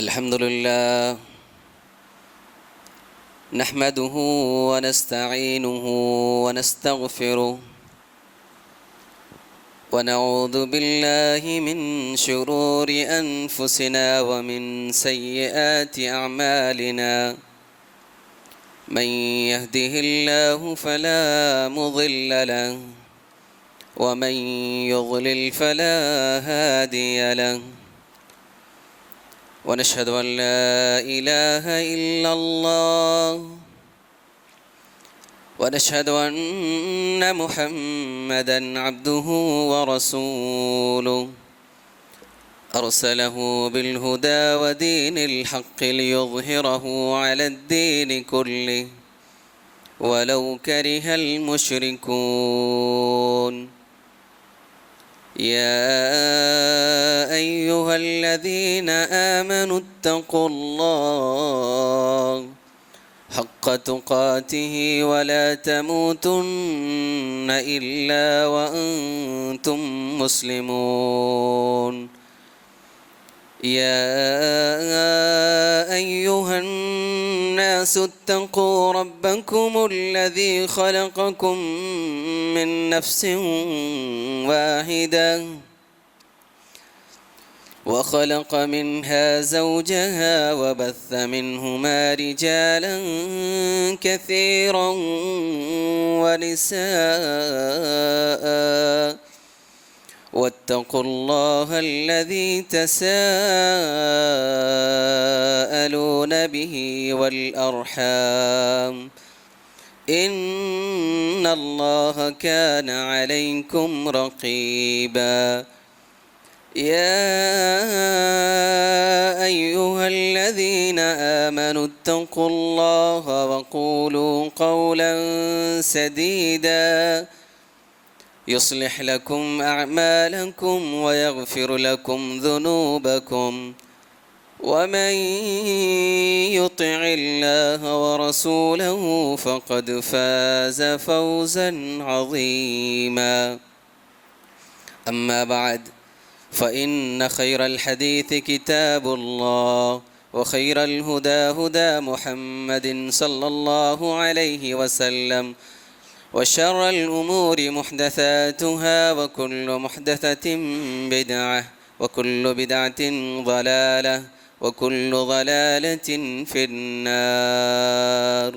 الحمد لله نحمده ونستعينه ونستغفره ونعوذ بالله من شرور أنفسنا ومن سيئات أعمالنا. من يهده الله فلا مضل له ومن يضلل فلا هادي له، ونشهد أن لا إله إلا الله ونشهد أن محمدًا عبده ورسوله أرسله بالهدى ودين الحق ليظهره على الدين كله ولو كره المشركون. يا أيها الذين آمنوا اتقوا الله حق تقاته ولا تموتن إلا وأنتم مسلمون. يا أيها الناس اتقوا ربكم الذي خلقكم من نفس واحدة وخلق منها زوجها وبث منهما رجالا كثيرا ونساء، واتقوا الله الذي تساءلون به والأرحام إن الله كان عليكم رقيبا. يا أيها الذين آمنوا اتقوا الله وقولوا قولا سديدا يصلح لكم أعمالكم ويغفر لكم ذنوبكم، ومن يطع الله ورسوله فقد فاز فوزا عظيما. أما بعد، فإن خير الحديث كتاب الله وخير الهدى هدى محمد صلى الله عليه وسلم، وشر الأمور محدثاتها وكل محدثة بدعة وكل بدعة ضلالة وكل ضلالة في النار.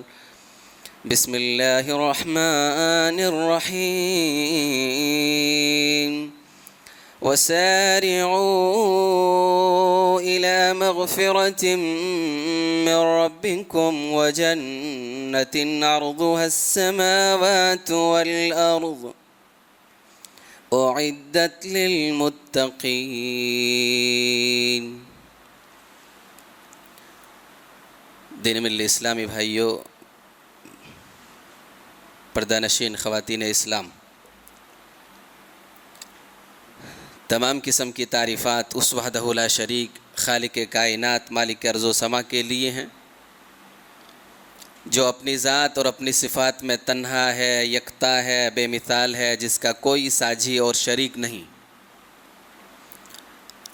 بسم الله الرحمن الرحيم. وسارعوا إلى مغفرة من ربكم وجنة عرضها السماوات والأرض أعدت للمتقين. دین ملی اسلامی بھائیو، پردہ نشین خواتین اسلام، تمام قسم کی تعریفات اس وحدہ لا شریک خالق کائنات مالک ارض و سما کے لیے ہیں، جو اپنی ذات اور اپنی صفات میں تنہا ہے، یکتا ہے، بے مثال ہے، جس کا کوئی ساجی اور شریک نہیں،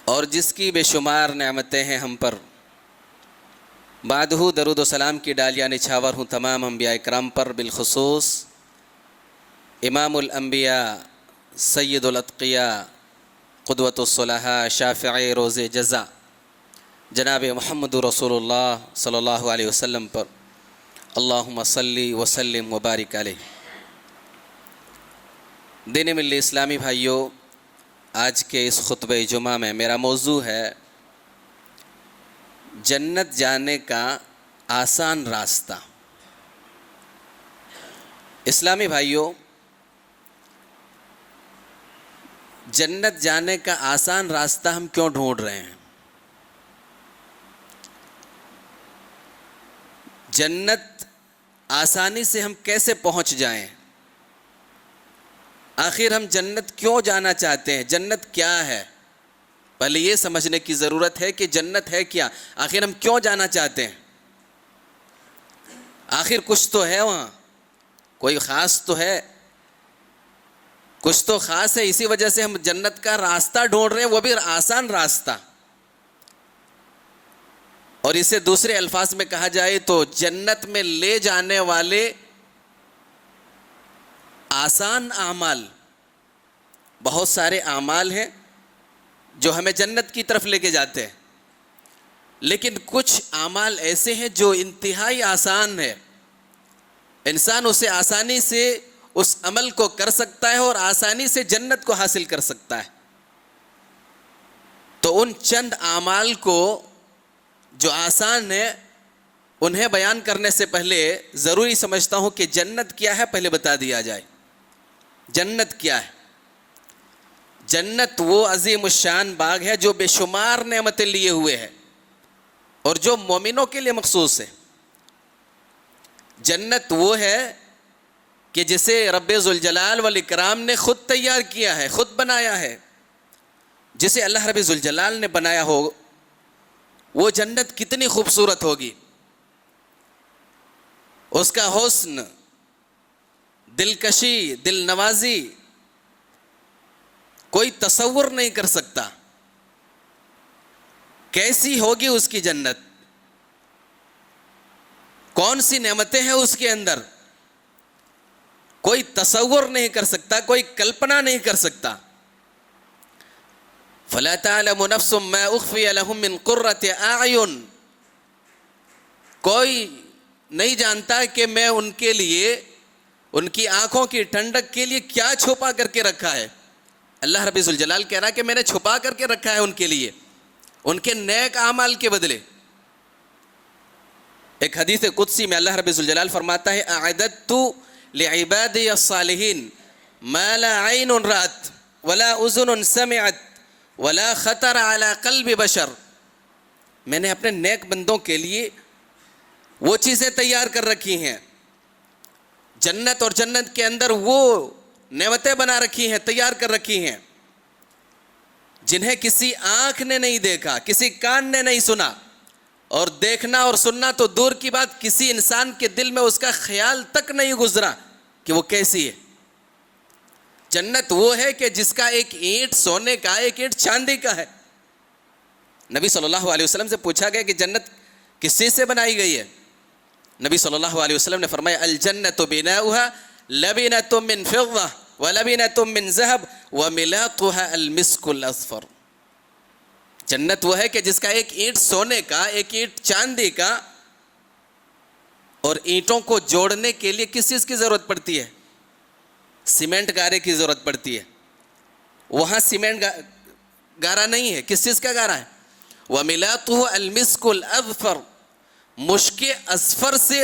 اور جس کی بے شمار نعمتیں ہیں ہم پر۔ بعدہ درود و سلام کی ڈالیاں نچھاور ہوں تمام انبیاء اکرام پر، بالخصوص امام الانبیاء، سید الاتقیاء، قدوۃ الصلحاء، شافع روز جزا جناب محمد رسول اللہ صلی اللہ علیہ وسلم پر، اللہم صلی وسلم وبارک علیہ۔ دین ملی اسلامی بھائیوں، آج کے اس خطبہ جمعہ میں میرا موضوع ہے جنت جانے کا آسان راستہ۔ اسلامی بھائیوں، جنت جانے کا آسان راستہ ہم کیوں ڈھونڈ رہے ہیں؟ جنت آسانی سے ہم کیسے پہنچ جائیں؟ آخر ہم جنت کیوں جانا چاہتے ہیں؟ جنت کیا ہے؟ پہلے یہ سمجھنے کی ضرورت ہے کہ جنت ہے کیا، آخر ہم کیوں جانا چاہتے ہیں؟ آخر کچھ تو ہے وہاں، کوئی خاص تو ہے، کچھ تو خاص ہے، اسی وجہ سے ہم جنت کا راستہ ڈھونڈ رہے ہیں، وہ بھی آسان راستہ۔ اور اسے دوسرے الفاظ میں کہا جائے تو جنت میں لے جانے والے آسان اعمال، بہت سارے اعمال ہیں جو ہمیں جنت کی طرف لے کے جاتے ہیں، لیکن کچھ اعمال ایسے ہیں جو انتہائی آسان ہے، انسان اسے آسانی سے اس عمل کو کر سکتا ہے اور آسانی سے جنت کو حاصل کر سکتا ہے۔ تو ان چند اعمال کو جو آسان ہے انہیں بیان کرنے سے پہلے ضروری سمجھتا ہوں کہ جنت کیا ہے پہلے بتا دیا جائے۔ جنت کیا ہے؟ جنت وہ عظیم الشان باغ ہے جو بے شمار نعمتیں لیے ہوئے ہے اور جو مومنوں کے لیے مخصوص ہے۔ جنت وہ ہے کہ جسے رب ذوالجلال والاکرام نے خود تیار کیا ہے، خود بنایا ہے۔ جسے اللہ رب ذوالجلال نے بنایا ہو وہ جنت کتنی خوبصورت ہوگی، اس کا حسن، دلکشی، دل نوازی کوئی تصور نہیں کر سکتا۔ کیسی ہوگی اس کی جنت، کون سی نعمتیں ہیں اس کے اندر، کوئی تصور نہیں کر سکتا، کوئی کلپنا نہیں کر سکتا۔ فَلَا تَعْلَمُ نَفْسٌ مَا أُخْفِيَ لَهُم مِّن قُرَّةِ أَعْيُن، کوئی نہیں جانتا کہ میں ان کے لیے، ان کی آنکھوں کی ٹھنڈک کے لیے کیا چھپا کر کے رکھا ہے۔ اللہ رب ذوالجلال کہہ رہا کہ میں نے چھپا کر کے رکھا ہے ان کے لیے، ان کے نیک اعمال کے بدلے۔ ایک حدیث قدسی میں اللہ رب ذوالجلال فرماتا ہے اعددت لعبادی الصالحین ما لا عین رأت ولا اذن سمعت ولا خطر على قلب بشر، میں نے اپنے نیک بندوں کے لیے وہ چیزیں تیار کر رکھی ہیں، جنت اور جنت کے اندر وہ نعمتیں بنا رکھی ہیں، تیار کر رکھی ہیں جنہیں کسی آنکھ نے نہیں دیکھا، کسی کان نے نہیں سنا، اور دیکھنا اور سننا تو دور کی بات، کسی انسان کے دل میں اس کا خیال تک نہیں گزرا کہ وہ کیسی ہے۔ جنت وہ ہے کہ جس کا ایک اینٹ سونے کا، ایک اینٹ چاندی کا ہے۔ نبی صلی اللہ علیہ وسلم سے پوچھا گیا کہ جنت کس چیز سے بنائی گئی ہے؟ نبی صلی اللہ علیہ وسلم نے فرمایا الجنت بناؤها لبنۃ من فضہ ولبنۃ من ذهب وملاطها المسک الاصفر، جنت وہ ہے کہ جس کا ایک اینٹ سونے کا، ایک اینٹ چاندی کا، اور اینٹوں کو جوڑنے کے لیے کس چیز کی ضرورت پڑتی ہے؟ سیمنٹ گارے کی ضرورت پڑتی ہے۔ وہاں سیمنٹ گارا نہیں ہے، کس چیز کا گارا ہے؟ وَمِلَاطُهُ الْمِسْكُ الْأَظْفَرُ، مشک اصفر سے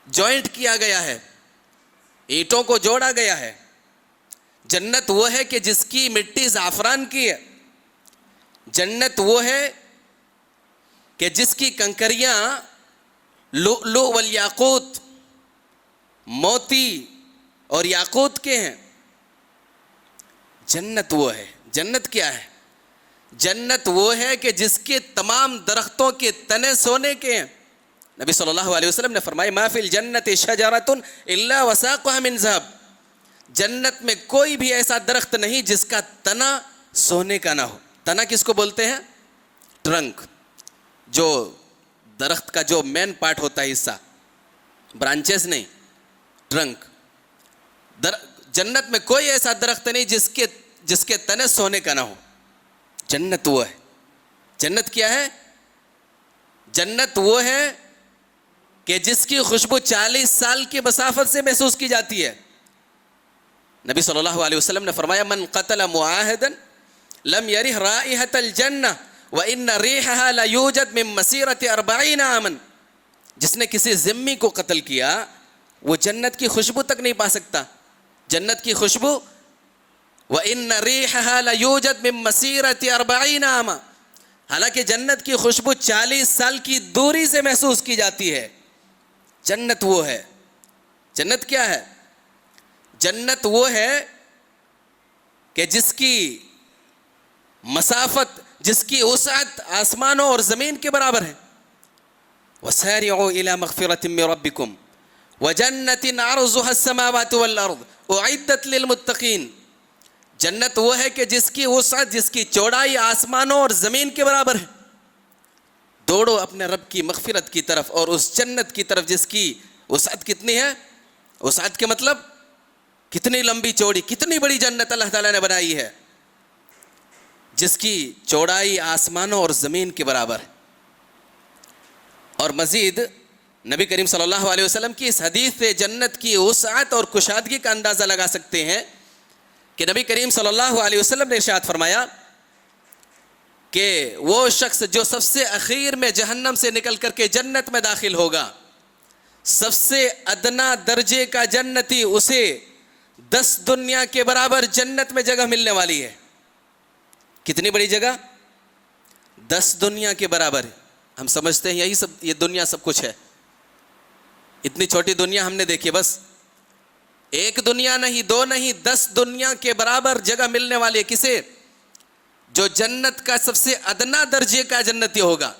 جوائنٹ کیا گیا ہے، اینٹوں کو جوڑا گیا ہے۔ جنت وہ ہے کہ جس کی مٹی زعفران کی ہے، جنت وہ ہے کہ جس کی کنکریاں لؤلؤ والیاقوت، موتی اور یاقوت کے ہیں۔ جنت وہ ہے۔ جنت کیا ہے؟ جنت وہ ہے کہ جس کے تمام درختوں کے تنے سونے کے ہیں۔ نبی صلی اللہ علیہ وسلم نے فرمایا ما فی الجنت شجرۃ الا وساقها من ذهب، جنت میں کوئی بھی ایسا درخت نہیں جس کا تنا سونے کا نہ ہو۔ تنا کس کو بولتے ہیں؟ ٹرنک، جو درخت کا جو مین پارٹ ہوتا ہے، حصہ، برانچز نہیں، ٹرنک۔ جنت میں کوئی ایسا درخت نہیں جس کے تنے سونے کا نہ ہو۔ جنت وہ ہے۔ جنت کیا ہے؟ جنت وہ ہے کہ جس کی خوشبو 40 سال کی مسافت سے محسوس کی جاتی ہے۔ نبی صلی اللہ علیہ وسلم نے فرمایا من قتل معاہدا لم یرح رائحۃ الجنہ وان ریحها لیوجد من مسیرۃ 40 عاما، جس نے کسی ذمی کو قتل کیا وہ جنت کی خوشبو تک نہیں پا سکتا۔ جنت کی خوشبو وان ریحها لیوجد من مسیرۃ 40 عاما، حالانکہ جنت کی خوشبو 40 سال کی دوری سے محسوس کی جاتی ہے۔ جنت وہ ہے۔ جنت کیا ہے؟ جنت وہ ہے کہ جس کی مسافت، جس کی وسعت آسمانوں اور زمین کے برابر ہے۔ وَسَارِعُوا إِلَى مَغْفِرَةٍ مِّن رَبِّكُمْ وَجَنَّةٍ عَرْضُهَا السَّمَاوَاتُ وَالْأَرْضُ أُعِدَّتْ لِلْمُتَّقِينَ، جنت وہ ہے کہ جس کی وسعت، جس کی چوڑائی آسمانوں اور زمین کے برابر ہے۔ دوڑو اپنے رب کی مغفرت کی طرف اور اس جنت کی طرف جس کی وسعت کتنی ہے. وسعت کے مطلب کتنی لمبی چوڑی, کتنی بڑی جنت اللہ تعالیٰ نے بنائی ہے, جس کی چوڑائی آسمانوں اور زمین کے برابر ہے. اور مزید نبی کریم صلی اللہ علیہ وسلم کی اس حدیث سے جنت کی وسعت اور کشادگی کا اندازہ لگا سکتے ہیں کہ نبی کریم صلی اللہ علیہ وسلم نے ارشاد فرمایا کہ وہ شخص جو سب سے اخیر میں جہنم سے نکل کر کے جنت میں داخل ہوگا, سب سے ادنا درجے کا جنتی, اسے 10 دنیا کے برابر جنت میں جگہ ملنے والی ہے. کتنی بڑی جگہ؟ 10 دنیا کے برابر. ہم سمجھتے ہیں یہی سب, یہ دنیا سب کچھ ہے. اتنی چھوٹی دنیا ہم نے دیکھی, بس ایک دنیا نہیں, 2 نہیں, 10 دنیا کے برابر جگہ ملنے والی ہے. کسے؟ جو جنت کا سب سے ادنا درجے کا جنتی ہوگا,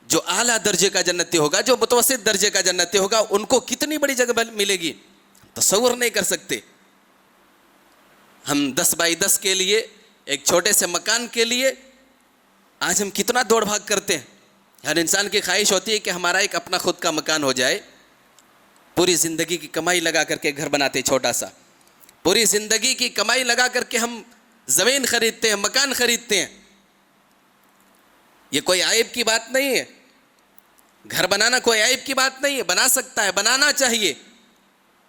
جو اعلیٰ درجے کا جنتی ہوگا, جو متوسط درجے کا جنتی ہوگا, ان کو کتنی بڑی جگہ ملے گی تصور نہیں کر سکتے. ہم 10 بائی 10 کے لیے, ایک چھوٹے سے مکان کے لیے آج ہم کتنا دوڑ بھاگ کرتے ہیں. ہر انسان کی خواہش ہوتی ہے کہ ہمارا ایک اپنا خود کا مکان ہو جائے. پوری زندگی کی کمائی لگا کر کے گھر بناتے چھوٹا سا, پوری زندگی کی کمائی لگا کر کے ہم زمین خریدتے ہیں, مکان خریدتے ہیں. یہ کوئی عیب کی بات نہیں ہے, گھر بنانا کوئی عیب کی بات نہیں ہے, بنا سکتا ہے, بنانا چاہیے.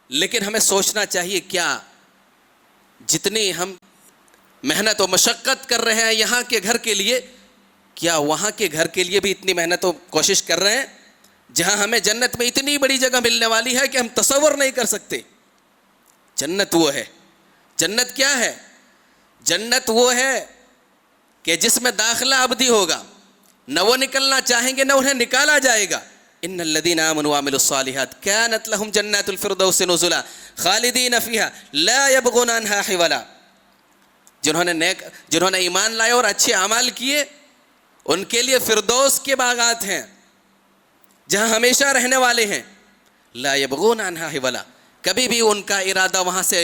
لیکن ہمیں سوچنا چاہیے کیا جتنی ہم محنت و مشقت کر رہے ہیں یہاں کے گھر کے لیے, کیا وہاں کے گھر کے لیے بھی اتنی محنت و کوشش کر رہے ہیں جہاں ہمیں جنت میں اتنی بڑی جگہ ملنے والی ہے کہ ہم تصور نہیں کر سکتے. جنت وہ ہے. جنت کیا ہے؟ جنت وہ ہے کہ جس میں داخلہ ابدی ہوگا, نہ وہ نکلنا چاہیں گے نہ انہیں نکالا جائے گا. ان الذين امنوا وعملوا الصالحات كانت لهم جنات الفردوس نزلا خالدين فيها لا يبغون عنها حولا. جنہوں نے ایمان لائے اور اچھے اعمال کیے, ان کے لیے فردوس کے باغات ہیں جہاں ہمیشہ رہنے والے ہیں. لا يبغون عنها حولا, کبھی بھی ان کا ارادہ وہاں سے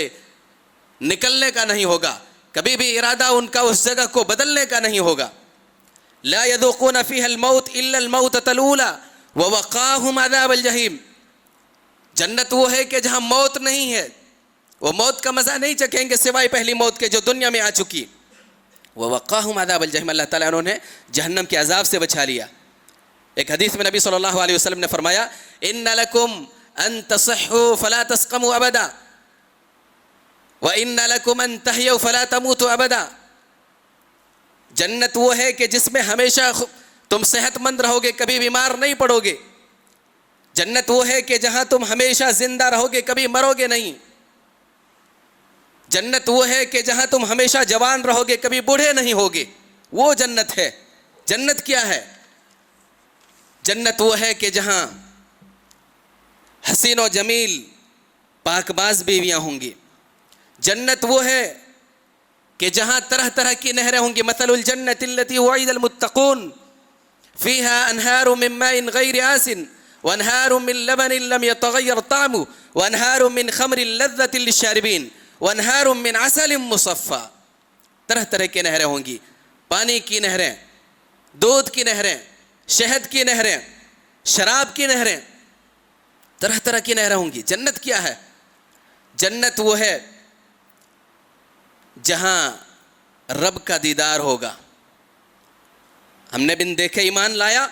نکلنے کا نہیں ہوگا, کبھی بھی ارادہ ان کا اس جگہ کو بدلنے کا نہیں ہوگا. لا يذوقون فيها الموت الا الموتة الاولى ووقاهم عذاب الجحيم. جنت وہ ہے کہ جہاں موت نہیں ہے, وہ موت کا مزہ نہیں چکھیں گے سوائے پہلی موت کے جو دنیا میں آ چکی. ووقاهم عذاب الجحيم, اللہ تعالیٰ انہوں نے جہنم کے عذاب سے بچا لیا. ایک حدیث میں نبی صلی اللہ علیہ وسلم نے فرمایا ان لکم ان تصحوا فلا تسقموا ابدا وان لکم ان تحیوا فلا تموتوا ابدا. جنت وہ ہے کہ جس میں ہمیشہ تم صحت مند رہو گے, کبھی بیمار نہیں پڑو گے. جنت وہ ہے کہ جہاں تم ہمیشہ زندہ رہو گے, کبھی مرو گے نہیں. جنت وہ ہے کہ جہاں تم ہمیشہ جوان رہو گے, کبھی بوڑھے نہیں ہوگے. وہ جنت ہے. جنت کیا ہے؟ جنت وہ ہے کہ جہاں حسین و جمیل پاک باز بیویاں ہوں گی. جنت وہ ہے کہ جہاں طرح طرح کی نہریں ہوں گی. مثل الجنت التي وعد المتقون فيها انهار من ماء غير آسن وانهار من لبن لم يتغير طعمه وانهار من خمر لذة للشاربين وانهار من عسل مصفى. طرح طرح کی نہریں ہوں گی, پانی کی نہریں, دودھ کی نہریں, شہد کی نہریں, شراب کی نہریں, طرح طرح کی نہریں ہوں گی. جنت کیا ہے؟ جنت وہ ہے جہاں رب کا دیدار ہوگا. ہم نے بن دیکھے ایمان لایا,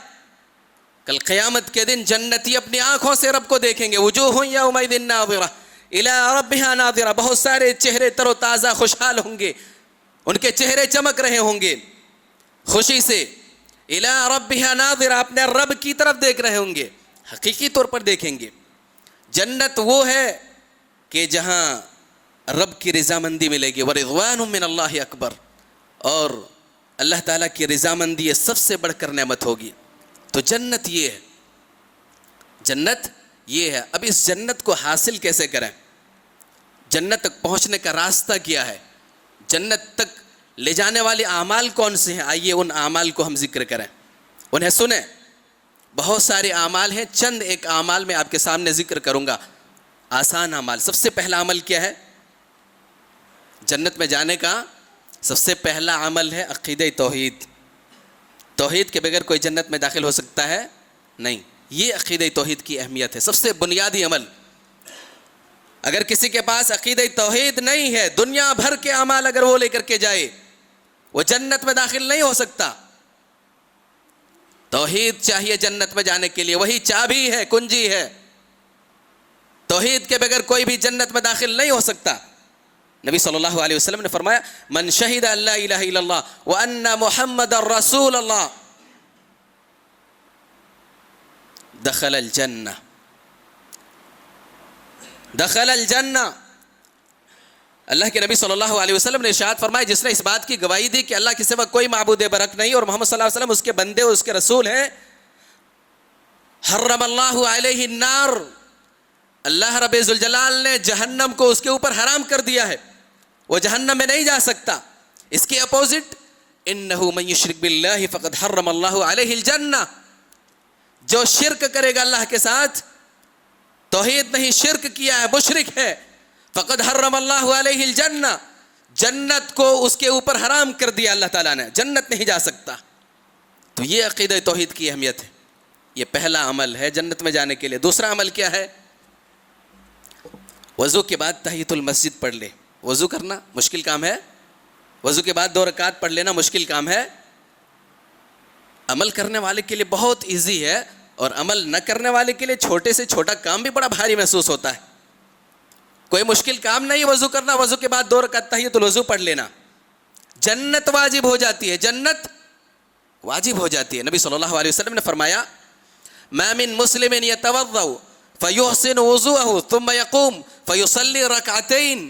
کل قیامت کے دن جنتی اپنی آنکھوں سے رب کو دیکھیں گے. وجوہ یومئذ ناظرہ الی ربها ناظرہ. بہت سارے چہرے تر و تازہ خوشحال ہوں گے, ان کے چہرے چمک رہے ہوں گے خوشی سے. الی ربها ناظرہ, اپنے رب کی طرف دیکھ رہے ہوں گے, حقیقی طور پر دیکھیں گے. جنت وہ ہے کہ جہاں رب کی رضامندی ملے گی. ورضوان من اللہ اکبر, اور اللہ تعالیٰ کی رضامندی یہ سب سے بڑھ کر نعمت ہوگی. تو جنت یہ ہے. جنت یہ ہے. اب اس جنت کو حاصل کیسے کریں؟ جنت تک پہنچنے کا راستہ کیا ہے؟ جنت تک لے جانے والے اعمال کون سے ہیں؟ آئیے ان اعمال کو ہم ذکر کریں, انہیں سنیں. بہت سارے اعمال ہیں, چند ایک اعمال میں آپ کے سامنے ذکر کروں گا. آسان اعمال. سب سے پہلا عمل کیا ہے؟ جنت میں جانے کا سب سے پہلا عمل ہے عقیدہ توحید. توحید کے بغیر کوئی جنت میں داخل ہو سکتا ہے نہیں. یہ عقیدہ توحید کی اہمیت ہے, سب سے بنیادی عمل. اگر کسی کے پاس عقیدہ توحید نہیں ہے, دنیا بھر کے اعمال اگر وہ لے کر کے جائے, وہ جنت میں داخل نہیں ہو سکتا. توحید چاہیے جنت میں جانے کے لیے, وہی چابی ہے, کنجی ہے. توحید کے بغیر کوئی بھی جنت میں داخل نہیں ہو سکتا. نبی صلی اللہ علیہ وسلم نے فرمایا, من شہد ان لا الہ الا اللہ وان محمد رسول اللہ دخل الجنہ. دخل الجنہ. اللہ کے نبی صلی اللہ علیہ وسلم نے ارشاد فرمایا, جس نے اس بات کی گواہی دی کہ اللہ کے سوا کوئی معبود برحق نہیں اور محمد صلی اللہ علیہ وسلم اس کے بندے اور اس کے رسول ہیں, حرم اللہ علیہ النار, اللہ رب ذوالجلال نے جہنم کو اس کے اوپر حرام کر دیا ہے, وہ جہنم میں نہیں جا سکتا. اس کے اپوزٹ, انہ من یشرک باللہ فقد حرم اللہ علیہ الجنہ, جو شرک کرے گا اللہ کے ساتھ, توحید نہیں شرک کیا ہے, مشرک ہے, فقد حرم اللہ علیہ الجنہ, جنت کو اس کے اوپر حرام کر دیا اللہ تعالیٰ نے, جنت نہیں جا سکتا. تو یہ عقیدہ توحید کی اہمیت ہے. یہ پہلا عمل ہے جنت میں جانے کے لیے. دوسرا عمل کیا ہے؟ وضو کے بعد تحیۃ المسجد پڑھ لے. وضو کرنا مشکل کام ہے, وضو کے بعد 2 رکعت پڑھ لینا مشکل کام ہے. عمل کرنے والے کے لیے بہت ایزی ہے, اور عمل نہ کرنے والے کے لیے چھوٹے سے چھوٹا کام بھی بڑا بھاری محسوس ہوتا ہے. کوئی مشکل کام نہیں وضو کرنا, وضو کے بعد 2 رکعت تحیۃ الوضو پڑھ لینا, جنت واجب ہو جاتی ہے, جنت واجب ہو جاتی ہے. نبی صلی اللہ علیہ وسلم نے فرمایا, ما من مسلم یتوضأ فیحسن وضوءہ ثم یقوم فیصلی رکعتین,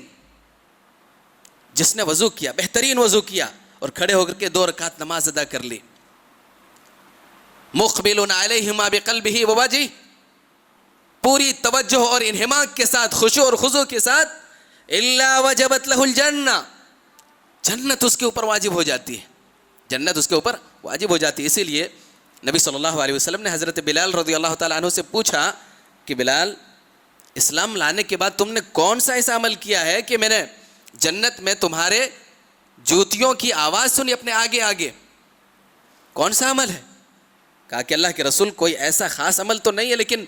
جس نے وضو کیا, بہترین وضو کیا, اور کھڑے ہو کر کے 2 رکعت نماز ادا کر لی, مقبل علیہما بقلبہ ووجہہ, پوری توجہ اور انہماک کے ساتھ, خشوع اور خضوع کے ساتھ, الا وجبت لہ الجنہ, جنت اس کے اوپر واجب ہو جاتی ہے, جنت اس کے اوپر واجب ہو جاتی ہے. اسی لیے نبی صلی اللہ علیہ وسلم نے حضرت بلال رضی اللہ تعالیٰ عنہ سے پوچھا کہ بلال, اسلام لانے کے بعد تم نے کون سا ایسا عمل کیا ہے کہ میں نے جنت میں تمہارے جوتیوں کی آواز سنی اپنے آگے آگے, کون سا عمل ہے؟ کہا کہ اللہ کے رسول, کوئی ایسا خاص عمل تو نہیں ہے, لیکن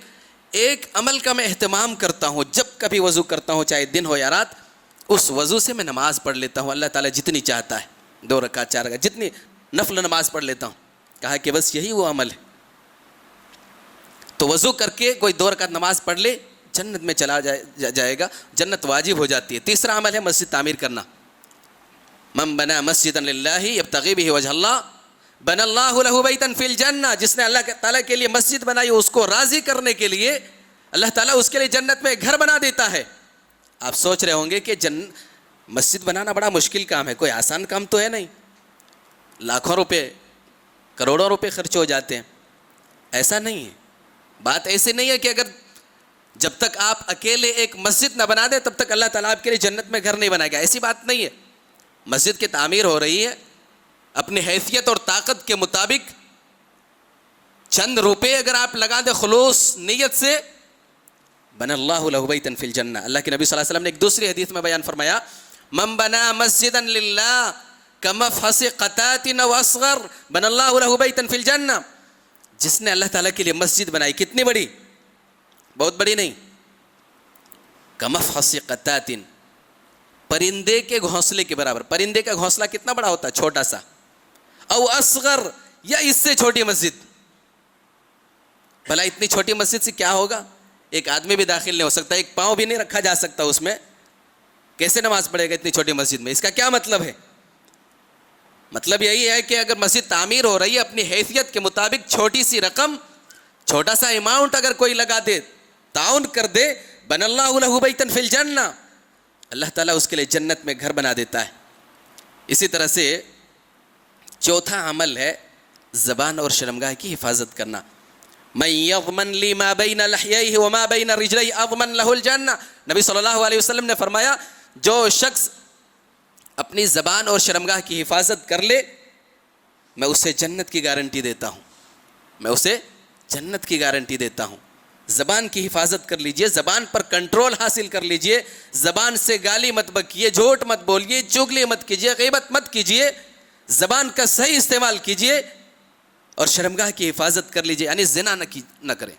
ایک عمل کا میں اہتمام کرتا ہوں, جب کبھی وضو کرتا ہوں چاہے دن ہو یا رات, اس وضو سے میں نماز پڑھ لیتا ہوں, اللہ تعالیٰ جتنی چاہتا ہے 2 رکعت 4 رکعت جتنی نفل نماز پڑھ لیتا ہوں. کہا کہ بس یہی وہ عمل ہے. تو وضو کر کے کوئی 2 رکعت نماز پڑھ لے, جنت میں چلا جائے گا, جنت واجب ہو جاتی ہے. تیسرا عمل ہے مسجد تعمیر کرنا. من بنا مسجدا للہ یبتغی بہ وجہ اللہ بنى اللہ لہ بیتا فی الجنہ, جس نے اللہ تعالیٰ کے لیے مسجد بنائی, اس کو راضی کرنے کے لیے اللہ تعالیٰ اس کے لیے جنت میں ایک گھر بنا دیتا ہے. آپ سوچ رہے ہوں گے کہ مسجد بنانا بڑا مشکل کام ہے, کوئی آسان کام تو ہے نہیں, لاکھوں روپے کروڑوں روپے خرچ ہو جاتے ہیں. ایسا نہیں ہے, بات ایسی نہیں ہے کہ اگر جب تک آپ اکیلے ایک مسجد نہ بنا دیں تب تک اللہ تعالیٰ آپ کے لیے جنت میں گھر نہیں بنائے گا, ایسی بات نہیں ہے. مسجد کی تعمیر ہو رہی ہے, اپنی حیثیت اور طاقت کے مطابق چند روپے اگر آپ لگا دیں خلوص نیت سے, بنى اللہ لہ بیتا فی الجنہ. اللہ کے نبی صلی اللہ علیہ وسلم نے ایک دوسری حدیث میں بیان فرمایا, من بنا مسجدا للہ کمفحص قطات او اصغر بنى اللہ لہ بیتا فی الجنہ, جس نے اللہ تعالیٰ کے لیے مسجد بنائی, کتنی بڑی, بہت بڑی نہیں, کمفحص قطات, پرندے کے گھونسلے کے برابر. پرندے کا گھونسلہ کتنا بڑا ہوتا ہے, چھوٹا سا, او اصغر, یا اس سے چھوٹی مسجد. بھلا اتنی چھوٹی مسجد سے کیا ہوگا, ایک آدمی بھی داخل نہیں ہو سکتا, ایک پاؤں بھی نہیں رکھا جا سکتا اس میں, کیسے نماز پڑھے گا اتنی چھوٹی مسجد میں؟ اس کا کیا مطلب ہے؟ مطلب یہی ہے کہ اگر مسجد تعمیر ہو رہی ہے, اپنی حیثیت کے مطابق چھوٹی سی رقم, چھوٹا سا اماؤنٹ اگر کوئی لگا دے, تعاون کر دے, بنى اللہ لہ بیتا فی الجنہ, اللہ تعالیٰ اس کے لیے جنت میں گھر بنا دیتا ہے. اسی طرح سے چوتھا عمل ہے زبان اور شرمگاہ کی حفاظت کرنا. من یضمن لی ما بین لحییہ وما بین رجلیہ اضمن لہ الجنہ. نبی صلی اللہ علیہ وسلم نے فرمایا, جو شخص اپنی زبان اور شرمگاہ کی حفاظت کر لے, میں اسے جنت کی گارنٹی دیتا ہوں, میں اسے جنت کی گارنٹی دیتا ہوں. زبان کی حفاظت کر لیجئے, زبان پر کنٹرول حاصل کر لیجئے, زبان سے گالی مت بکیے, جھوٹ مت بولیے, چغلی مت کیجئے, غیبت مت کیجئے, زبان کا صحیح استعمال کیجئے. اور شرمگاہ کی حفاظت کر لیجئے، یعنی زنا نہ کریں.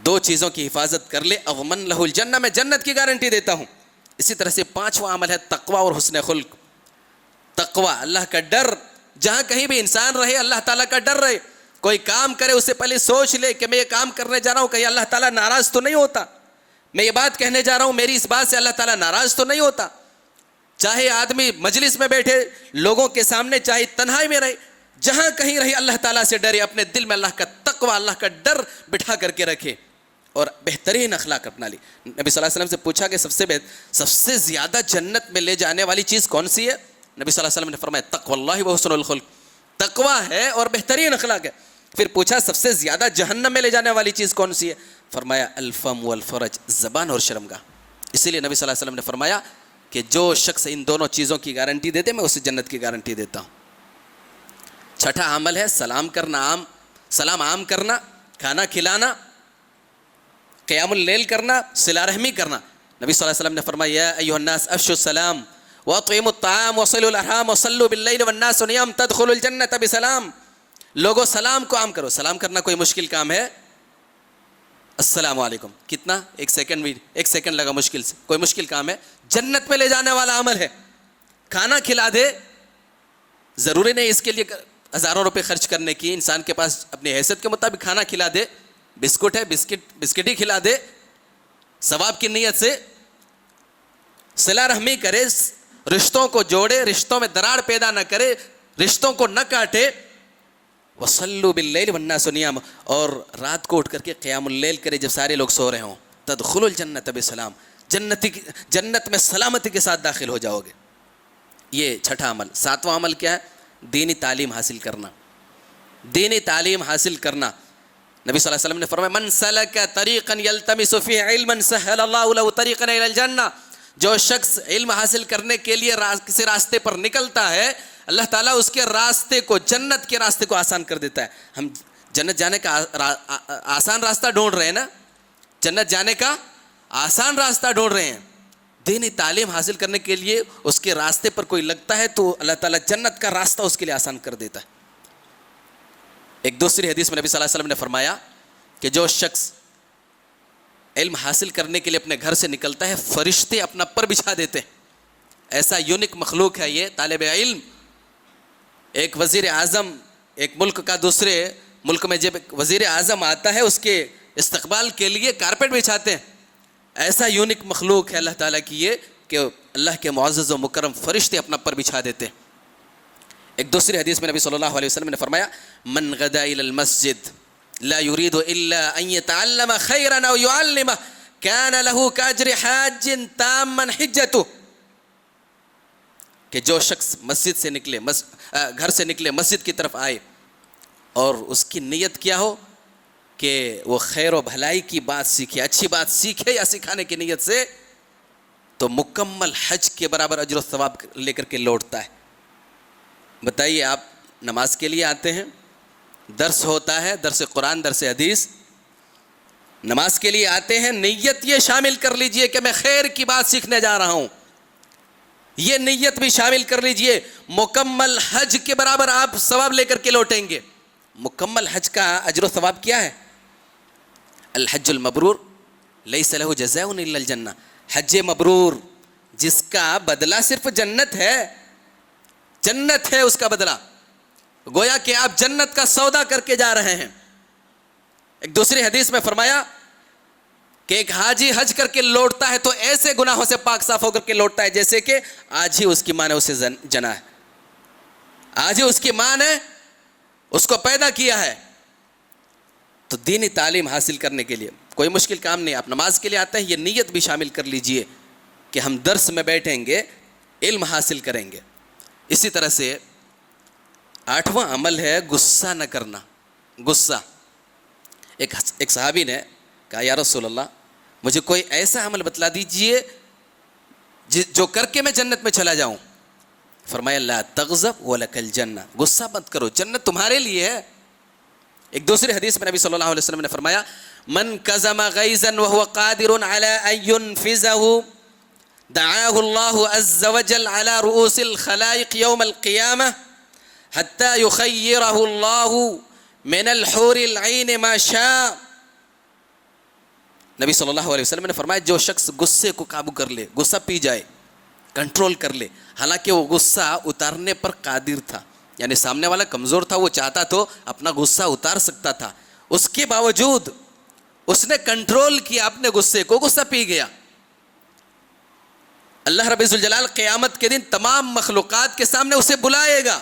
2 چیزوں کی حفاظت کر لے، اضمن لہ الجنہ، میں جنت کی گارنٹی دیتا ہوں. اسی طرح سے 5واں عمل ہے تقوی اور حسن خلق. تقوی، اللہ کا ڈر. جہاں کہیں بھی انسان رہے اللہ تعالیٰ کا ڈر رہے. کوئی کام کرے اس سے پہلے سوچ لے کہ میں یہ کام کرنے جا رہا ہوں کہیں اللہ تعالیٰ ناراض تو نہیں ہوتا، میں یہ بات کہنے جا رہا ہوں میری اس بات سے اللہ تعالیٰ ناراض تو نہیں ہوتا. چاہے آدمی مجلس میں بیٹھے لوگوں کے سامنے، چاہے تنہائی میں رہے، جہاں کہیں رہے اللہ تعالیٰ سے ڈرے، اپنے دل میں اللہ کا تقوی، اللہ کا ڈر بٹھا کر کے رکھے اور بہترین اخلاق اپنا لی. نبی صلی اللہ علیہ وسلم سے پوچھا کہ سب سے زیادہ جنت میں لے جانے والی چیز کون سی ہے؟ نبی صلی اللہ علیہ وسلم نے فرمایا تقوی اللہ و حسن الخلق. تقوی ہے اور بہترین اخلاق ہے. پھر پوچھا سب سے زیادہ جہنم میں لے جانے والی چیز کون سی ہے؟ فرمایا الفم والفرج، زبان اور شرمگاہ. اسی لیے نبی صلی اللہ علیہ وسلم نے فرمایا کہ جو شخص ان دونوں چیزوں کی گارنٹی دیتے میں اسے جنت کی گارنٹی دیتا ہوں. 6واں عمل ہے سلام عام کرنا، کھانا کھلانا، قیام اللیل کرنا، صلہ رحمی کرنا. نبی صلی اللہ علیہ وسلم نے فرمایا یا ایھا الناس افشوا السلام واطعموا الطعام وصلوا الارحام وصلوا باللیل والناس نیام تدخلوا الجنۃ بسلام. لوگوں سلام کو عام کرو. سلام کرنا کوئی مشکل کام ہے؟ السلام علیکم، کتنا؟ 1 سیکنڈ لگا مشکل سے، کوئی مشکل کام ہے؟ جنت میں لے جانے والا عمل ہے. کھانا کھلا دے، ضروری نہیں اس کے لیے ہزاروں روپے خرچ کرنے کی، انسان کے پاس اپنی حیثیت کے مطابق کھانا کھلا دے. بسکٹ ہے بسکٹ ہی کھلا دے، ثواب کی نیت سے. صلہ رحمی کرے، رشتوں کو جوڑے، رشتوں میں دراڑ پیدا نہ کرے، رشتوں کو نہ کاٹے. وصلوا باللیل والناس نیام، اور رات کو اٹھ کر کے قیام اللیل کرے جب سارے لوگ سو رہے ہوں. تدخلوا الجنۃ بسلام، جنت میں سلامتی کے ساتھ داخل ہو جاؤ گے. یہ 6واں عمل. 7واں عمل کیا ہے؟ دینی تعلیم حاصل کرنا. دینی تعلیم حاصل کرنا. نبی صلی اللہ علیہ وسلم نے فرمایا من سلک طریقا یلتمس فیہ علما سہل اللہ لہ طریقا الی الجنہ. جو شخص علم حاصل کرنے کے لیے کسی راستے پر نکلتا ہے، اللہ تعالیٰ اس کے راستے کو، جنت کے راستے کو آسان کر دیتا ہے. ہم جنت جانے کا آسان راستہ ڈھونڈ رہے ہیں نا، جنت جانے کا آسان راستہ ڈھونڈ رہے ہیں. دینی تعلیم حاصل کرنے کے لیے اس کے راستے پر کوئی لگتا ہے تو اللہ تعالیٰ جنت کا راستہ اس کے لیے آسان کر دیتا ہے. ایک دوسری حدیث میں نبی صلی اللہ علیہ وسلم نے فرمایا کہ جو شخص علم حاصل کرنے کے لیے اپنے گھر سے نکلتا ہے، فرشتے اپنا پر بچھا دیتے. ایسا یونک مخلوق ہے یہ طالب علم. ایک وزیر اعظم ایک ملک کا دوسرے ملک میں جب وزیر اعظم آتا ہے اس کے استقبال کے لیے کارپیٹ بچھاتے ہیں. ایسا یونک مخلوق ہے اللہ تعالیٰ کی یہ کہ اللہ کے معزز و مکرم فرشتے اپنا پر بچھا دیتے ہیں. ایک دوسری حدیث میں نبی صلی اللہ علیہ وسلم نے فرمایا من غدا الى المسجد لا يريد الا ان يتعلم خيرا او يعلمه كان له كاجر حاج تاما حجته. کہ جو شخص مسجد سے نکلے، گھر سے نکلے، مسجد کی طرف آئے اور اس کی نیت کیا ہو کہ وہ خیر و بھلائی کی بات سیکھے، اچھی بات سیکھے یا سکھانے کی نیت سے، تو مکمل حج کے برابر اجر و ثواب لے کر کے لوٹتا ہے. بتائیے، آپ نماز کے لیے آتے ہیں، درس ہوتا ہے، درس قرآن، درس حدیث، نماز کے لیے آتے ہیں، نیت یہ شامل کر لیجئے کہ میں خیر کی بات سیکھنے جا رہا ہوں. یہ نیت بھی شامل کر لیجئے، مکمل حج کے برابر آپ ثواب لے کر کے لوٹیں گے. مکمل حج کا اجر و ثواب کیا ہے؟ الحج المبرور لیس لہ جزاء الا الجنہ. حج مبرور جس کا بدلہ صرف جنت ہے، جنت ہے اس کا بدلہ. گویا کہ آپ جنت کا سودا کر کے جا رہے ہیں. ایک دوسری حدیث میں فرمایا کہ ایک حاجی حج کر کے لوٹتا ہے تو ایسے گناہوں سے پاک صاف ہو کر کے لوٹتا ہے جیسے کہ آج ہی اس کی ماں نے اسے جنا ہے، آج ہی اس کی ماں نے اس کو پیدا کیا ہے. تو دینی تعلیم حاصل کرنے کے لیے کوئی مشکل کام نہیں. آپ نماز کے لیے آتے ہیں، یہ نیت بھی شامل کر لیجئے کہ ہم درس میں بیٹھیں گے، علم حاصل کریں گے. اسی طرح سے 8واں عمل ہے غصہ نہ کرنا. غصہ. ایک صحابی نے کہا یا رسول اللہ مجھے کوئی ایسا عمل بتلا دیجئے جو کر کے میں جنت میں چلا جاؤں. فرمایا لا تغضب ولک الجنہ، غصہ مت کرو، جنت تمہارے لیے ہے. ایک دوسری حدیث میں نبی صلی اللہ علیہ وسلم نے فرمایا من کظم غیظا وهو قادر على ان ينفذه دعاه الله عز وجل على رؤوس الخلائق يوم القيامة حتی یخیرہ اللہ من الحور العین ما شاء. نبی صلی اللہ علیہ وسلم نے فرمایا جو شخص غصے کو قابو کر لے, غصہ پی جائے, کنٹرول کر لے, حالانکہ وہ غصہ اتارنے پر قادر تھا, یعنی سامنے والا کمزور تھا, وہ چاہتا تو اپنا غصہ اتار سکتا تھا, اس کے باوجود اس نے کنٹرول کیا اپنے غصے کو, غصہ پی گیا. اللہ رب ذوالجلال قیامت کے دن تمام مخلوقات کے سامنے اسے بلائے گا,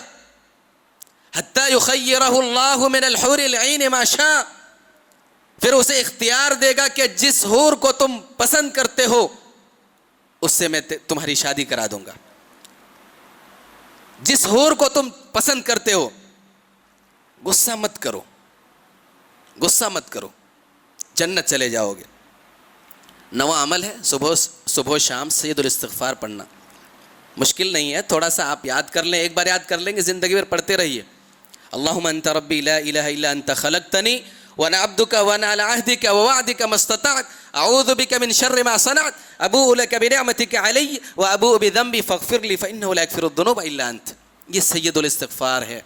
حتی یخیرہ اللہ من الحور العین ما شاء. پھر اسے اختیار دے گا کہ جس حور کو تم پسند کرتے ہو اس سے میں تمہاری شادی کرا دوں گا, جس حور کو تم پسند کرتے ہو. غصہ مت کرو, غصہ مت کرو, جنت چلے جاؤ گے. نواں عمل ہے صبح شام سید الاستغفار پڑھنا. مشکل نہیں ہے, تھوڑا سا آپ یاد کر لیں, ایک بار یاد کر لیں گے زندگی بھر پڑھتے رہیے. اللہم انت ربی لا الہ الا انت خلقتنی وانا عبدک وانا علی عہدک ووعدک ما استطعت اعوذ بک من شر ما صنعت ابوء لک بنعمتک علی وابوء بذنبی فاغفر لی فانہ لا یغفر الذنوب الا انت. یہ سید الاستغفار ہے.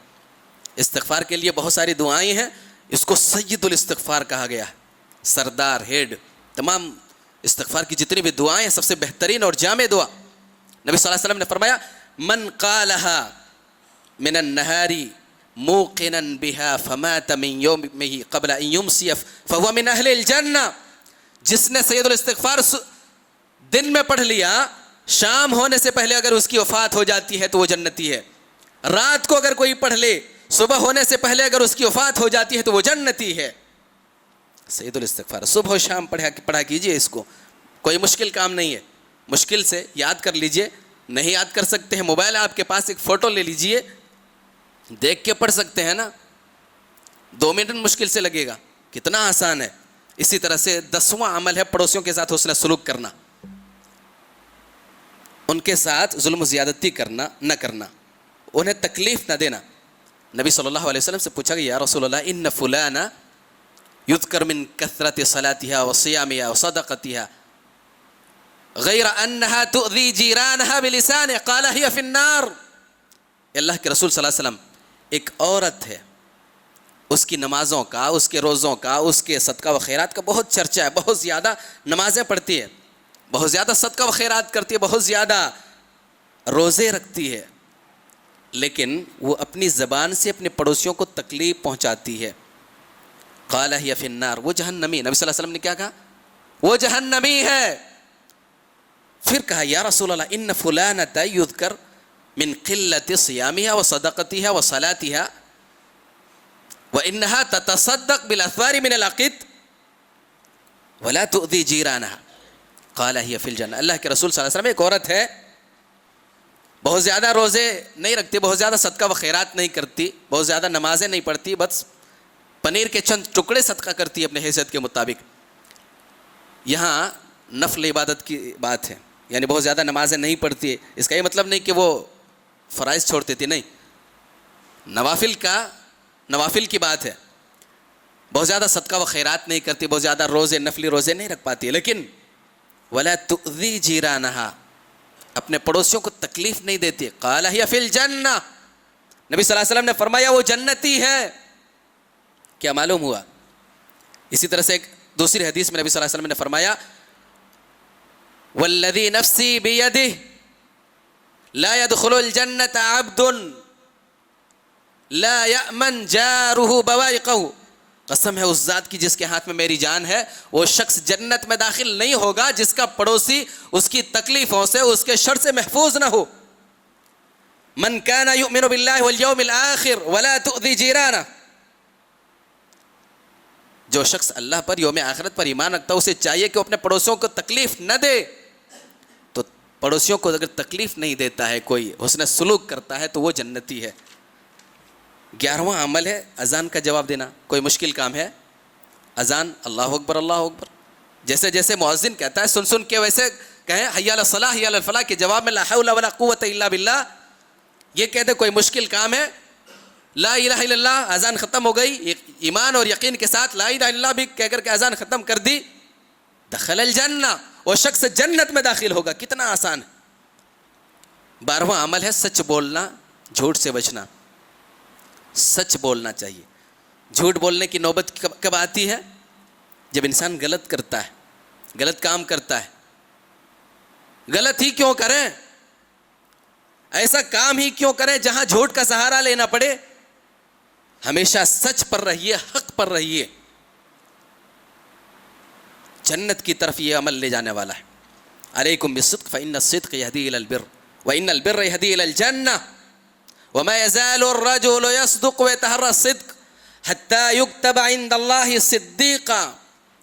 استغفار کے لیے بہت ساری دعائیں ہیں, اس کو سید الاستغفار کہا گیا ہے, سردار, ہیڈ. تمام استغفار کی جتنی بھی دعائیں ہیں سب سے بہترین اور جامع دعا. نبی صلی اللہ علیہ وسلم نے فرمایا من قالها من النهار موقنا بها فمات من يومه قبل ان يمسي فهو من اهل الجنہ. جس نے سید الاستغفار دن میں پڑھ لیا, شام ہونے سے پہلے اگر اس کی وفات ہو جاتی ہے تو وہ جنتی ہے. رات کو اگر کوئی پڑھ لے, صبح ہونے سے پہلے اگر اس کی وفات ہو جاتی ہے تو وہ جنتی ہے. سید الاستغفار صبح و شام پڑھا کیجئے. اس کو کوئی مشکل کام نہیں ہے, مشکل سے یاد کر لیجئے. نہیں یاد کر سکتے ہیں, موبائل آپ کے پاس, ایک فوٹو لے لیجئے, دیکھ کے پڑھ سکتے ہیں نا. 2 منٹ مشکل سے لگے گا, کتنا آسان ہے. اسی طرح سے 10واں عمل ہے پڑوسیوں کے ساتھ حسن سلوک کرنا, ان کے ساتھ ظلم و زیادتی کرنا نہ کرنا, انہیں تکلیف نہ دینا. نبی صلی اللہ علیہ وسلم سے پوچھا کہ یا رسول اللہ ان فلانا یذکر من کثرت صلاتها وصیامها وصدقتها غیر انها تؤذی جیرانها بلسانها قال هي في النار. اللہ کے رسول صلی اللہ علیہ وسلم, ایک عورت ہے, اس کی نمازوں کا, اس کے روزوں کا, اس کے صدقہ و خیرات کا بہت چرچا ہے, بہت زیادہ نمازیں پڑھتی ہے, بہت زیادہ صدقہ و خیرات کرتی ہے, بہت زیادہ روزے رکھتی ہے, لیکن وہ اپنی زبان سے اپنے پڑوسیوں کو تکلیف پہنچاتی ہے. قال هي في النار, وہ جہنمی. نبی صلی اللہ علیہ وسلم نے کیا کہا؟ وہ جہنمی ہے. پھر کہا یا رسول اللہ ان فلانۃ یذکر من قلت صیامها وصدقتها وصلاتها وانها تتصدق بالاثوار من العقد ولا تؤذي جيرانها قال هي في الجنہ. اللہ کے رسول صلی اللہ علیہ وسلم, ایک عورت ہے, بہت زیادہ روزے نہیں رکھتی, بہت زیادہ صدقہ و خیرات نہیں کرتی, بہت زیادہ نمازیں نہیں پڑھتی, بس پنیر کے چند ٹکڑے صدقہ کرتی ہے اپنے حیثیت کے مطابق. یہاں نفل عبادت کی بات ہے, یعنی بہت زیادہ نمازیں نہیں پڑھتی ہے. اس کا یہ مطلب نہیں کہ وہ فرائض چھوڑ دیتی, نہیں, نوافل کی بات ہے. بہت زیادہ صدقہ و خیرات نہیں کرتی, بہت زیادہ روزے, نفلی روزے نہیں رکھ پاتی, لیکن ولا تؤذی جیرانہا, اپنے پڑوسیوں کو تکلیف نہیں دیتی. قال ہی فی الجنہ, نبی صلی اللہ علیہ وسلم نے فرمایا وہ جنتی ہے. کیا معلوم ہوا؟ اسی طرح سے ایک دوسری حدیث میں نبی صلی اللہ علیہ وسلم نے فرمایا والذی نفسی بیدہ لا يدخل الجنة عبد لا يأمن جارہ بوائقہ. قسم ہے اس ذات کی جس کے ہاتھ میں میری جان ہے, وہ شخص جنت میں داخل نہیں ہوگا جس کا پڑوسی اس کی تکلیفوں سے, اس کے شر سے محفوظ نہ ہو. من کان یؤمن باللہ والیوم الآخر ولا تؤذی جیرانہ, جو شخص اللہ پر, یوم آخرت پر ایمان رکھتا ہے, اسے چاہیے کہ وہ اپنے پڑوسیوں کو تکلیف نہ دے. تو پڑوسیوں کو اگر تکلیف نہیں دیتا ہے, کوئی حسن سلوک کرتا ہے, تو وہ جنتی ہے. 11واں عمل ہے اذان کا جواب دینا. کوئی مشکل کام ہے؟ اذان اللہ اکبر اللہ اکبر, جیسے جیسے مؤذن کہتا ہے سن سن کے ویسے کہیں حی علی الصلاح حی علی الفلاح کے جواب میں لا حول ولا قوت الا باللہ. یہ کہتے کوئی مشکل کام ہے, لا الہ الا اللہ, اذان ختم ہو گئی, ایمان اور یقین کے ساتھ لا الہ الا اللہ بھی کہہ کر کے اذان ختم کر دی, دخل الجنہ, وہ شخص جنت میں داخل ہوگا. کتنا آسان ہے. 12واں عمل ہے سچ بولنا, جھوٹ سے بچنا. سچ بولنا چاہیے. جھوٹ بولنے کی نوبت کب آتی ہے؟ جب انسان غلط کرتا ہے, غلط کام کرتا ہے. غلط ہی کیوں کریں, ایسا کام ہی کیوں کریں جہاں جھوٹ کا سہارا لینا پڑے. ہمیشہ سچ پر رہیے, حق پر رہیے. جنت کی طرف یہ عمل لے جانے والا ہے. علیکم بالصدق فإن الصدق يهدي إلى البر وإن البر يهدي إلى الجنة وما يزال الرجل يصدق ويتحرى الصدق حتى يكتب عند الله صديقا.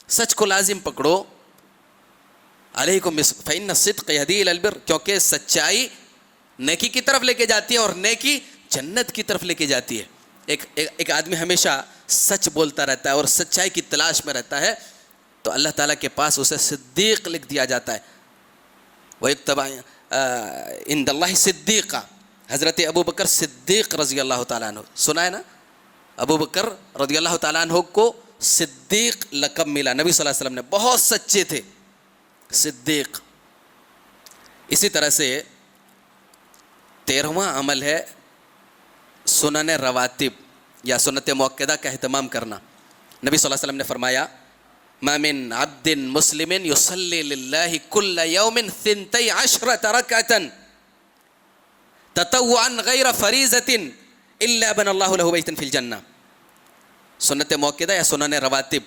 سچ کو لازم پکڑو. علیکم بالصدق فإن الصدق يهدي إلى البر, کیونکہ سچائی نیکی کی طرف لے کے جاتی ہے اور نیکی جنت کی طرف لے کے جاتی ہے. ایک آدمی ہمیشہ سچ بولتا رہتا ہے اور سچائی کی تلاش میں رہتا ہے تو اللہ تعالیٰ کے پاس اسے صدیق لکھ دیا جاتا ہے. وَيُكْتَبَ عِندَ اللَّهِ صِدِّيقًا. حضرت ابو بکر صدیق رضی اللہ تعالیٰ عنہ, سنا ہے نا, ابو بکر رضی اللہ تعالیٰ عنہ کو صدیق لقب ملا. نبی صلی اللہ علیہ وسلم نے, بہت سچے تھے صدیق. اسی طرح سے 13واں عمل ہے سنن رواتب یا سنت مؤکدہ کا اہتمام کرنا. نبی صلی اللہ علیہ وسلم نے فرمایا ما من عبد مسلم يصلي لله كل يوم 12 ركعة تطوعا غير فريضة الا بنى الله له بيتا في الجنة. سنت مؤکدہ یا سنن رواتب,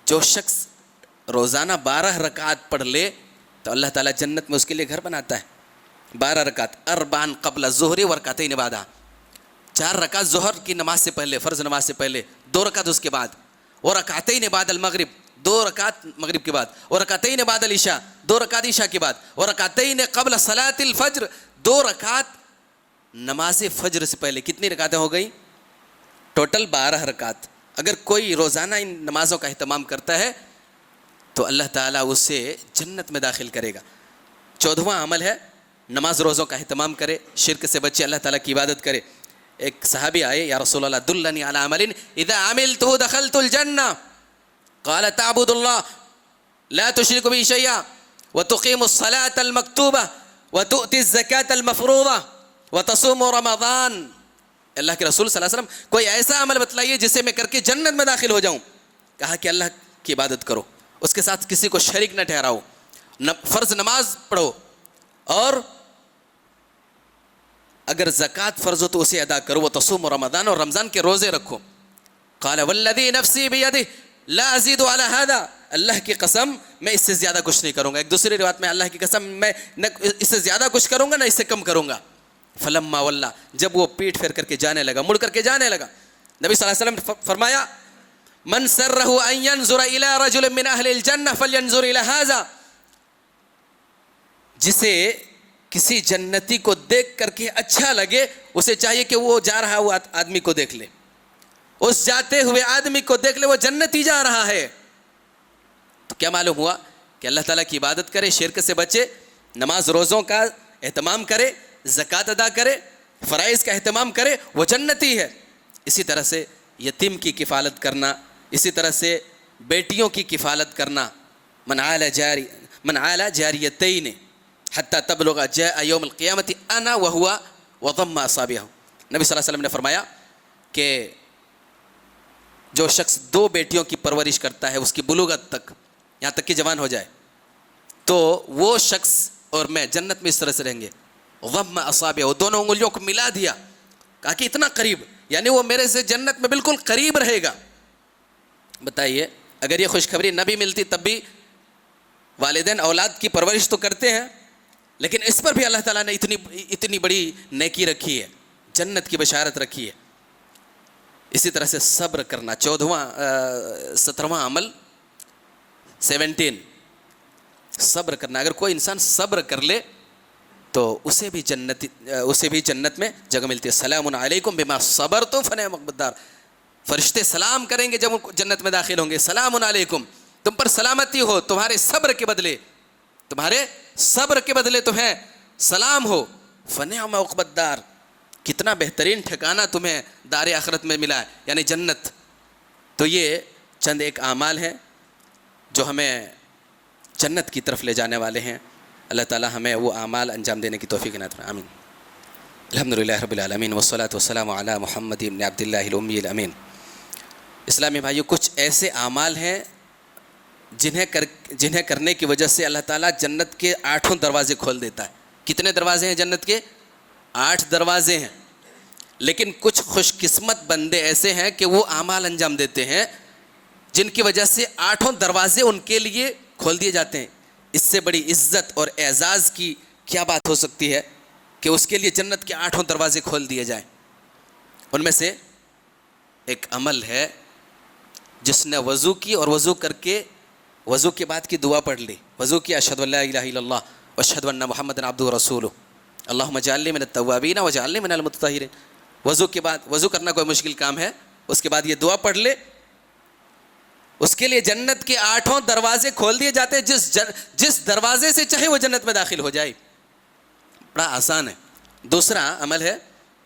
جو شخص روزانہ 12 رکعات پڑھ لے تو اللہ تعالیٰ جنت میں اس کے لیے گھر بناتا ہے. 12 رکعت, 4 قبل الظہر و رکعتین بعدہ, 4 رکعت ظہر کی نماز سے پہلے, فرض نماز سے پہلے, 2 رکعت اس کے بعد, اور رکعتین بعد المغرب, 2 رکعت مغرب کے بعد, اور رکعتین بعد العشاء, 2 رکعت عشاء کے بعد, اور رکعتین قبل صلاۃ الفجر, 2 رکعت نماز فجر سے پہلے. کتنی رکعتیں ہو گئی؟ ٹوٹل 12 رکعت. اگر کوئی روزانہ ان نمازوں کا اہتمام کرتا ہے تو اللہ تعالیٰ اسے جنت میں داخل کرے گا. 14واں عمل ہے نماز روزوں کا اہتمام کرے, شرک سے بچے, اللہ تعالیٰ کی عبادت کرے. ایک صحابی آئے, یا رسول اللہ دلنی علی عمل اذا عملته دخلت الجنہ, قال تعبد اللہ لا تشرک به شیئا وتقیم الصلاة المکتوبہ وتؤتی الزکاة المفروضہ وتصوم رمضان. اللہ کے رسول صلی اللہ علیہ وسلم کوئی ایسا عمل بتلائیے جسے میں کر کے جنت میں داخل ہو جاؤں. کہا کہ اللہ کی عبادت کرو, اس کے ساتھ کسی کو شریک نہ ٹھہراؤ, فرض نماز پڑھو, اور اگر زکوٰۃ فرض ہو تو اسے ادا کرو. وتصوم رمضان, اور رمضان کے روزے رکھو. قال والذی نفسی بیدہ لا ازید علی هذا, اللہ کی قسم میں اس سے زیادہ کچھ نہیں کروں گا. ایک دوسری روایت میں اللہ کی قسم میں نہ اس سے زیادہ کچھ کروں گا نہ اس سے کم کروں گا. فلما ولا, جب وہ پیٹ پھیر کر کے جانے لگا, مڑ کر کے جانے لگا, نبی صلی اللہ علیہ وسلم نے فرمایا من سرہ ان ينظر الى رجل من اہل الجنہ فلینظر الى هذا. جسے کسی جنتی کو دیکھ کر کے اچھا لگے اسے چاہیے کہ وہ جا رہا ہوا آدمی کو دیکھ لے, اس جاتے ہوئے آدمی کو دیکھ لے, وہ جنتی جا رہا ہے. تو کیا معلوم ہوا کہ اللہ تعالیٰ کی عبادت کرے, شرک سے بچے, نماز روزوں کا اہتمام کرے, زکوٰۃ ادا کرے, فرائض کا اہتمام کرے, وہ جنتی ہے. اسی طرح سے یتیم کی کفالت کرنا, اسی طرح سے بیٹیوں کی کفالت کرنا. من عال جاریتین حتی تبلغ جاء یوم القیامت انا وہوا وضم اصابعہ. نبی صلی اللہ علیہ وسلم نے فرمایا کہ جو شخص 2 بیٹیوں کی پرورش کرتا ہے اس کی بلوغت تک, یہاں تک کہ جوان ہو جائے, تو وہ شخص اور میں جنت میں اس طرح سے رہیں گے. ضم اصابعہ, دونوں انگلیوں کو ملا دیا, کہا کہ اتنا قریب, یعنی وہ میرے سے جنت میں بالکل قریب رہے گا. بتائیے اگر یہ خوشخبری نہ بھی ملتی تب بھی والدین اولاد کی پرورش تو کرتے ہیں, لیکن اس پر بھی اللہ تعالیٰ نے اتنی بڑی نیکی رکھی ہے, جنت کی بشارت رکھی ہے. اسی طرح سے صبر کرنا. 17واں عمل 17 صبر کرنا. اگر کوئی انسان صبر کر لے تو اسے بھی جنت میں جگہ ملتی ہے. سلام علیکم بما صبرتم فنعم عقبی الدار. فرشتے سلام کریں گے جب جنت میں داخل ہوں گے, سلام علیکم, تم پر سلامتی ہو, تمہارے صبر کے بدلے تمہیں سلام ہو. فنعم عقبی الدار, کتنا بہترین ٹھکانہ تمہیں دار آخرت میں ملا ہے, یعنی جنت. تو یہ چند ایک اعمال ہیں جو ہمیں جنت کی طرف لے جانے والے ہیں. اللہ تعالی ہمیں وہ اعمال انجام دینے کی توفیق عنایت فرمائے. آمین. الحمدللہ رب العالمین والصلاة والسلام علی محمد بن عبداللہ الامی الامین۔ اسلامی بھائیو، کچھ ایسے اعمال ہیں جنہیں کرنے کی وجہ سے اللہ تعالیٰ جنت کے 8 دروازے کھول دیتا ہے۔ کتنے دروازے ہیں جنت کے؟ 8 دروازے ہیں۔ لیکن کچھ خوش قسمت بندے ایسے ہیں کہ وہ اعمال انجام دیتے ہیں جن کی وجہ سے 8 دروازے ان کے لیے کھول دیے جاتے ہیں۔ اس سے بڑی عزت اور اعزاز کی کیا بات ہو سکتی ہے کہ اس کے لیے جنت کے 8 دروازے کھول دیے جائیں۔ ان میں سے ایک عمل ہے، جس نے وضو کی اور وضو کر کے وضو کے بعد کی دعا پڑھ لی، وضو کی اشہد ان لا الہ الا اللہ واشہد ان محمد عبدہ ورسولہ اللہم اجعلنی من التوابین واجعلنی من المتطہرین۔ وضو کے بعد، وضو کرنا کوئی مشکل کام ہے، اس کے بعد یہ دعا پڑھ لے، اس کے لیے جنت کے 8 دروازے کھول دیے جاتے ہیں۔ جس دروازے سے چاہے وہ جنت میں داخل ہو جائے۔ بڑا آسان ہے۔ دوسرا عمل ہے،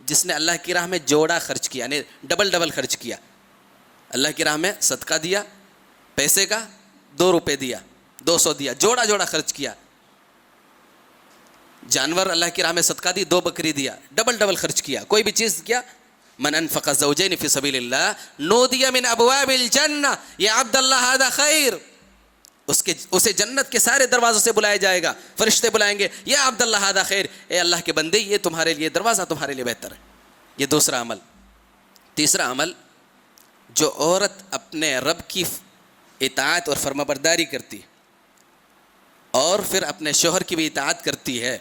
جس نے اللہ کی راہ میں جوڑا خرچ کیا، یعنی ڈبل خرچ کیا۔ اللہ کی راہ میں صدقہ دیا، پیسے کا 2 روپے دیا، 200 دیا، جوڑا خرچ کیا۔ جانور اللہ کی راہ میں صدقہ دی، 2 بکری دیا، ڈبل خرچ کیا۔ کوئی بھی چیز کیا، من انفق زوجین فی سبیل اللہ نودی من ابواب الجنہ یا عبد اللہ ھذا خیر۔ اسے جنت کے سارے دروازوں سے بلایا جائے گا، فرشتے بلائیں گے، یا عبد اللہ ھذا خیر، اے اللہ کے بندے، یہ تمہارے لیے دروازہ تمہارے لیے بہتر ہے۔ یہ دوسرا عمل۔ تیسرا عمل، جو عورت اپنے رب کی اطاعت اور فرمانبرداری کرتی اور پھر اپنے شوہر کی بھی اطاعت کرتی ہے،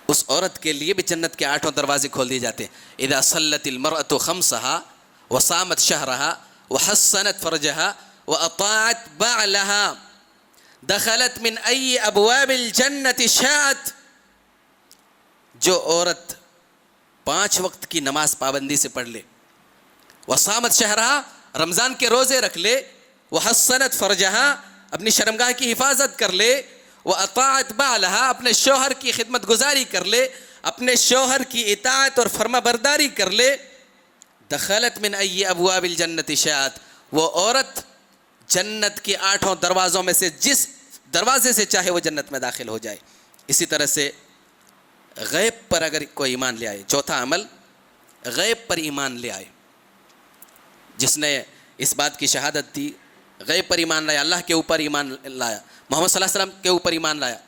اس عورت کے لیے بھی جنت کے 8 دروازے کھول دیے جاتے ہیں۔ اذا صلت المرأة خمسها وصامت شهرها وحصنت فرجها واطاعت بعلها دخلت من اي ابواب الجنة شاءت۔ جو عورت 5 وقت کی نماز پابندی سے پڑھ لے، وصامت شهرها، رمضان کے روزے رکھ لے، وحصنت فرجها، اپنی شرمگاہ کی حفاظت کر لے، وَأَطَاعَتْ بَعْلَهَا، اپنے شوہر کی خدمت گزاری کر لے، اپنے شوہر کی اطاعت اور فرما برداری کر لے، دخلت من ای ابواب الجنت شاءت، وہ عورت جنت کے 8 دروازوں میں سے جس دروازے سے چاہے وہ جنت میں داخل ہو جائے۔ اسی طرح سے غیب پر اگر کوئی ایمان لے آئے، چوتھا عمل، غیب پر ایمان لے آئے، جس نے اس بات کی شہادت دی، غیب پر ایمان لایا، اللہ کے اوپر ایمان لایا، محمد صلی اللہ علیہ وسلم کے اوپر ایمان لایا،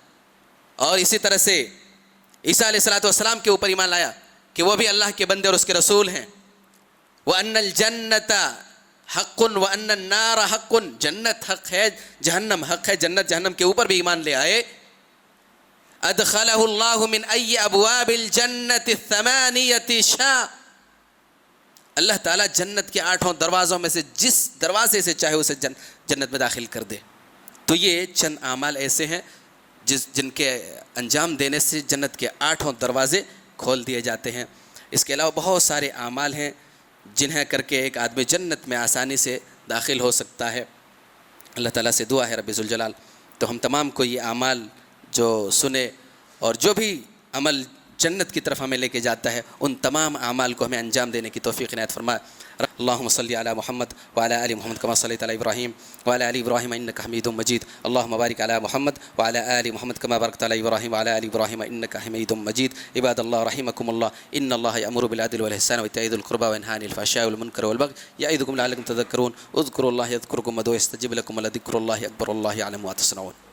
اور اسی طرح سے عیسیٰ علیہ السلام کے اوپر ایمان لایا کہ وہ بھی اللہ کے بندے اور اس کے رسول ہیں۔ وَأَنَّ الْجَنَّةَ حَقٌّ وَأَنَّ النَّارَ حَقٌّ، جنت حق ہے، جہنم حق ہے، جنت جہنم کے اوپر بھی ایمان لے آئے۔ أَدْخَلَهُ اللَّهُ مِنْ أَيِّ أَبْوَابِ الْجَنَّةِ الثَّمَانِيَةِ شَاءَ، اللہ تعالیٰ جنت کے 8 دروازوں میں سے جس دروازے سے چاہے اسے جنت میں داخل کر دے۔ تو یہ چند اعمال ایسے ہیں جن کے انجام دینے سے جنت کے 8 دروازے کھول دیے جاتے ہیں۔ اس کے علاوہ بہت سارے اعمال ہیں جنہیں کر کے ایک آدمی جنت میں آسانی سے داخل ہو سکتا ہے۔ اللہ تعالیٰ سے دعا ہے رب ذوالجلال تو ہم تمام کو یہ اعمال جو سنے اور جو بھی عمل جنت کی طرف ہمیں لے کے جاتا ہے، ان تمام اعمال کو ہمیں انجام دینے کی توفیق عنایت فرمائے۔ اللہم صلی علی محمد وعلی آل محمد کما صلیت علی ابراہیم وعلی آل ابراہیم انک حمید مجید۔ اللہم بارک علی محمد وعلی آل محمد کما بارکت علی ابراہیم وعلی آل ابراہیم انک حمید مجید۔ عباد اللہ رحمکم اللہ، ان اللہ یأمر بالعدل والإحسان وإیتاء ذی القربى وینہی عن الفحشاء والمنکر والبغی یعظکم لعلکم تذکرون۔ اذکروا اللہ یذکرکم وادعوہ یستجب لکم ولذکر اللہ اکبر، اللہ یعلم ما تصنعون۔